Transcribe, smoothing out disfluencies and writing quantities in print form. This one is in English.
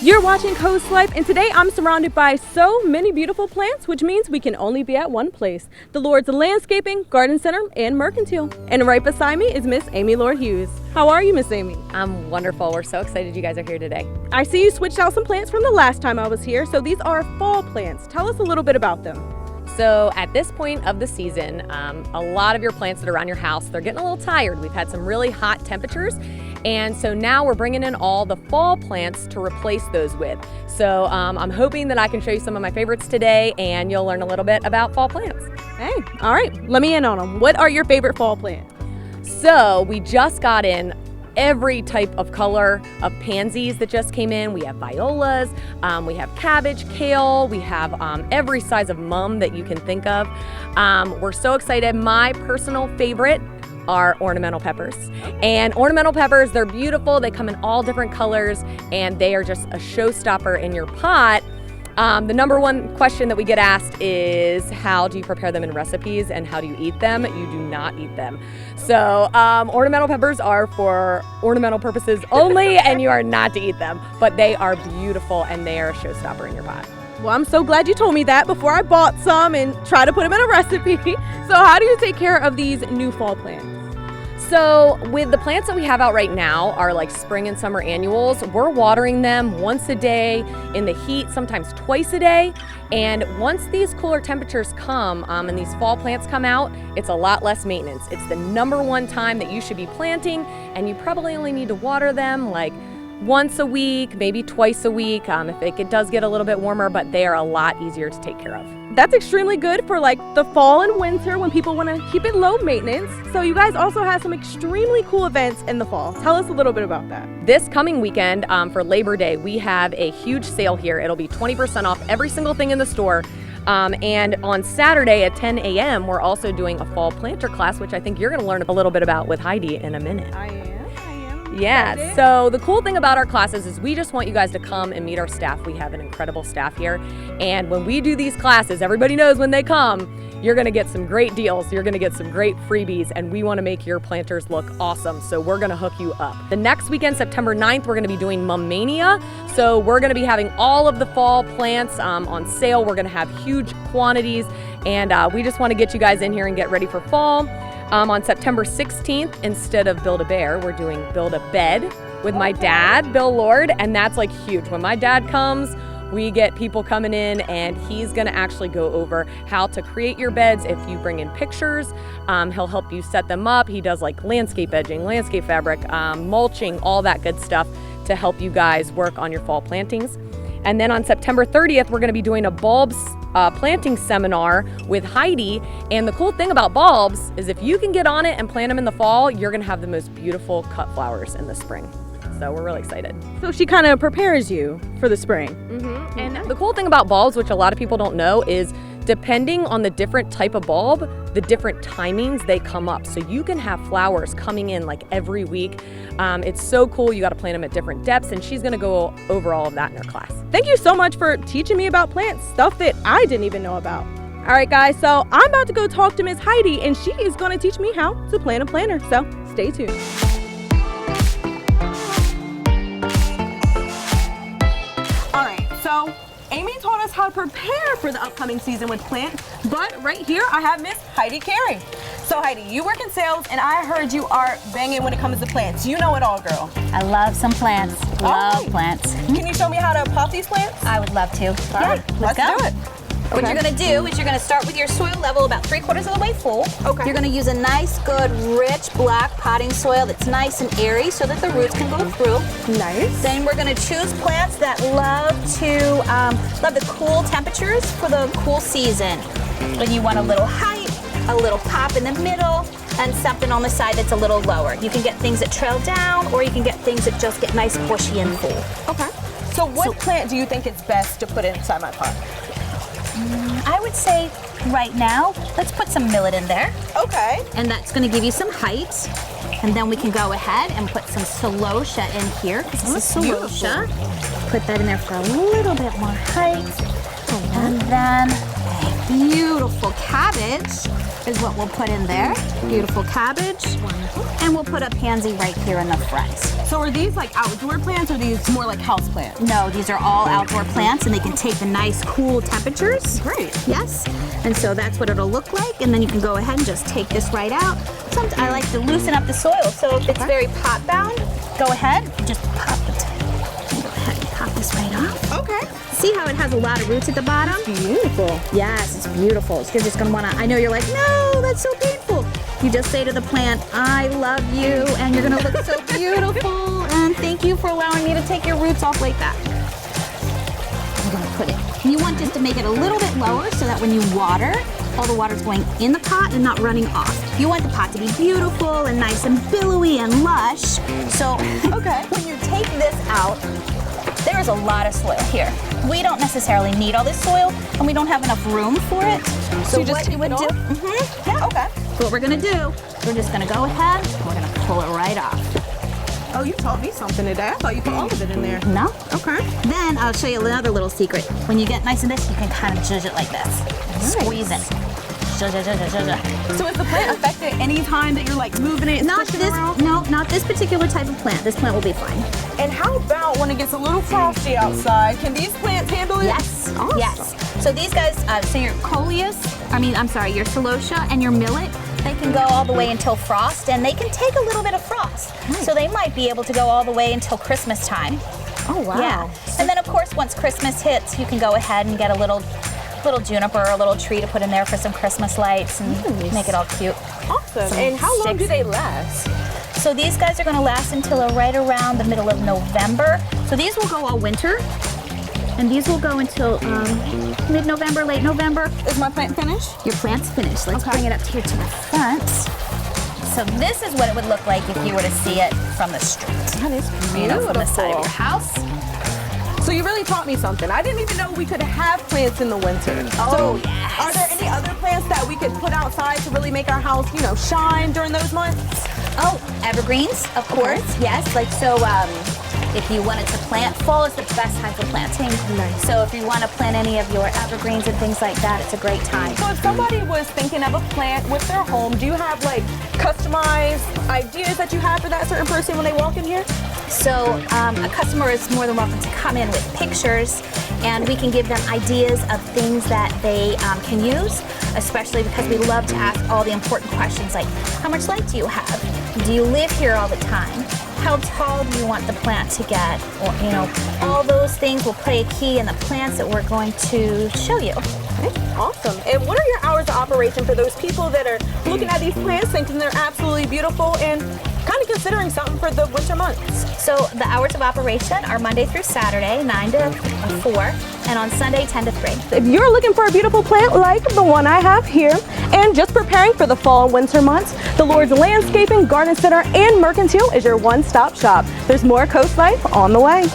You're watching CoastLife, and today I'm surrounded by so many beautiful plants, which means we can only be at one place, the Lord's Landscaping, Garden Center, and Mercantile. And right beside me is Miss Amy Lord Hues. How are you, Miss Amy? I'm wonderful. We're so excited you guys are here today. I see you switched out some plants from the last time I was here, so these are fall plants. Tell us a little bit about them. So at this point of the season, a lot of your plants that are around your house, they're getting a little tired. We've had some really hot temperatures, and so now we're bringing in all the fall plants to replace those with. So I'm hoping that I can show you some of my favorites today, and you'll learn a little bit about fall plants. Hey, all right, let me in on them. What are your favorite fall plants? So we just got in every type of color of pansies that just came in. We have violas, we have cabbage, kale, we have every size of mum that you can think of. We're so excited. My personal favorite are ornamental peppers. And ornamental peppers, they're beautiful. They come in all different colors, and they are just a showstopper in your pot. The number one question that we get asked is, how do you prepare them in recipes and how do you eat them? You do not eat them. So ornamental peppers are for ornamental purposes only, and you are not to eat them. But they are beautiful, and they are a showstopper in your pot. Well, I'm so glad you told me that before I bought some and try to put them in a recipe. So how do you take care of these new fall plants? So with the plants that we have out right now, our like spring and summer annuals, we're watering them once a day in the heat, sometimes twice a day. And once these cooler temperatures come and these fall plants come out, it's a lot less maintenance. It's the number one time that you should be planting, and you probably only need to water them like once a week, maybe twice a week if it does get a little bit warmer, but they are a lot easier to take care of. That's extremely good for like the fall and winter when people want to keep it low maintenance. So you guys also have some extremely cool events in the fall. Tell us a little bit about that. This coming weekend for Labor Day, we have a huge sale here. It'll be 20% off every single thing in the store. And on Saturday at 10 a.m., we're also doing a fall planter class, which I think you're going to learn a little bit about with Heidi in a minute. I am. Yeah, so the cool thing about our classes is we just want you guys to come and meet our staff. We have an incredible staff here. And when we do these classes, everybody knows when they come, you're going to get some great deals. You're going to get some great freebies, and we want to make your planters look awesome. So we're going to hook you up. The next weekend, September 9th, we're going to be doing Mum Mania. So we're going to be having all of the fall plants on sale. We're going to have huge quantities, and we just want to get you guys in here and get ready for fall. On September 16th, instead of Build a Bear, we're doing Build a Bed with my dad, Bill Lord, and that's like huge. When my dad comes, we get people coming in, and he's gonna actually go over how to create your beds. If you bring in pictures, he'll help you set them up. He does like landscape edging, landscape fabric, mulching, all that good stuff to help you guys work on your fall plantings. And then on September 30th, we're gonna be doing a bulbs planting seminar with Heidi. And the cool thing about bulbs is if you can get on it and plant them in the fall, you're gonna have the most beautiful cut flowers in the spring. So we're really excited. So she kind of prepares you for the spring. Mm-hmm. And the cool thing about bulbs, which a lot of people don't know, is depending on the different type of bulb, the different timings they come up. So you can have flowers coming in like every week. It's so cool. You got to plant them at different depths, and she's going to go over all of that in her class. Thank you so much for teaching me about plants, stuff that I didn't even know about. All right, guys, so I'm about to go talk to Miss Heidi, and she is going to teach me how to plant a planter. So stay tuned. All right, so Amy taught us how to prepare for the upcoming season with plants, but right here I have Miss Heidi Carey. So Heidi, you work in sales, and I heard you are banging when it comes to plants. You know it all, girl. I love some plants. Love plants. Can you show me how to pot these plants? I would love to. All right, let's do it. What you're gonna do is you're gonna start with your soil level about 3/4 of the way full. Okay. You're gonna use a nice, good, rich black potting soil that's nice and airy so that the roots can go through. Nice. Then we're gonna choose plants that love the cool temperatures for the cool season. When you want a little height, a little pop in the middle, and something on the side that's a little lower. You can get things that trail down, or you can get things that just get nice, bushy, and full. Okay. So what plant do you think it's best to put inside my pot? I would say right now, let's put some millet in there. Okay. And that's gonna give you some height. And then we can go ahead and put some celosia in here. This is celosia. Put that in there for a little bit more height. And then a beautiful cabbage is what we'll put in there. Beautiful cabbage. And we'll put a pansy right here in the front. So are these like outdoor plants or are these more like house plants? No, these are all outdoor plants and they can take the nice cool temperatures. Great. Yes. And so that's what it'll look like. And then you can go ahead and just take this right out. Sometimes I like to loosen up the soil. So if it's very pot bound, go ahead and just pop it. Go ahead and pop this right off. Okay. See how it has a lot of roots at the bottom? Beautiful. Yes, it's beautiful. So you're just gonna wanna, I know you're like, no, that's so painful. You just say to the plant, I love you, and you're gonna look so beautiful, and thank you for allowing me to take your roots off like that. We're gonna put it, you want just to make it a little bit lower so that when you water, all the water's going in the pot and not running off. You want the pot to be beautiful and nice and billowy and lush. So, okay, when you take this out, there's a lot of soil here. We don't necessarily need all this soil, and we don't have enough room for it. So what you would do, yeah, okay. So what we're gonna do, we're just gonna go ahead, and we're gonna pull it right off. Oh, you taught me something today. I thought you put all of it in there. No? Okay. Then I'll show you another little secret. When you get nice in this, you can kind of zhuzh it like this. Squeeze it. Zhuzh, zhuzh, zhuzh, zhuzh. So is the plant affected any time that you're like moving it and Not switching this, around? no, not this particular type of plant. This plant will be fine. And how about when it gets a little frosty outside? Can these plants handle it? Yes, Awesome. yes. So these guys, so your coleus, your celosia and your millet, they can go all the way until frost, and they can take a little bit of frost. Nice. So they might be able to go all the way until Christmas time. Oh, wow. Yeah. And then of course, once Christmas hits, you can go ahead and get a little juniper or a little tree to put in there for some Christmas lights and Nice. make it all cute. Awesome. Some And how long do sticks. they last? So these guys are gonna last until right around the middle of November. So these will go all winter, and these will go until mid-November, late November. Is my plant finished? Your plant's finished. Let's Okay. bring it up here to the front. So this is what it would look like if you were to see it from the street. That is From the side of your house. So you really taught me something. I didn't even know we could have plants in the winter. Oh, So yes. are there any other plants that we could put outside to really make our house, shine during those months? Oh, evergreens, of course. Yes, like so. If you wanted to plant, fall is the best time for planting. Nice. So if you want to plant any of your evergreens and things like that, it's a great time. So if somebody was thinking of a plant with their home, do you have like customized ideas that you have for that certain person when they walk in here? So a customer is more than welcome to come in with pictures, and we can give them ideas of things that they can use, especially because we love to ask all the important questions like, how much light do you have? Do you live here all the time? How tall do you want the plant to get? Or, all those things will play a key in the plants that we're going to show you. Okay, awesome. And what are your hours of operation for those people that are looking at these plants thinking they're absolutely beautiful and kind of considering something for the winter months? So the hours of operation are Monday through Saturday, 9 to 4, and on Sunday, 10 to 3. If you're looking for a beautiful plant like the one I have here and just preparing for the fall and winter months, the Lord's Landscaping, Garden Center, and Mercantile is your one-stop shop. There's more Coast Life on the way.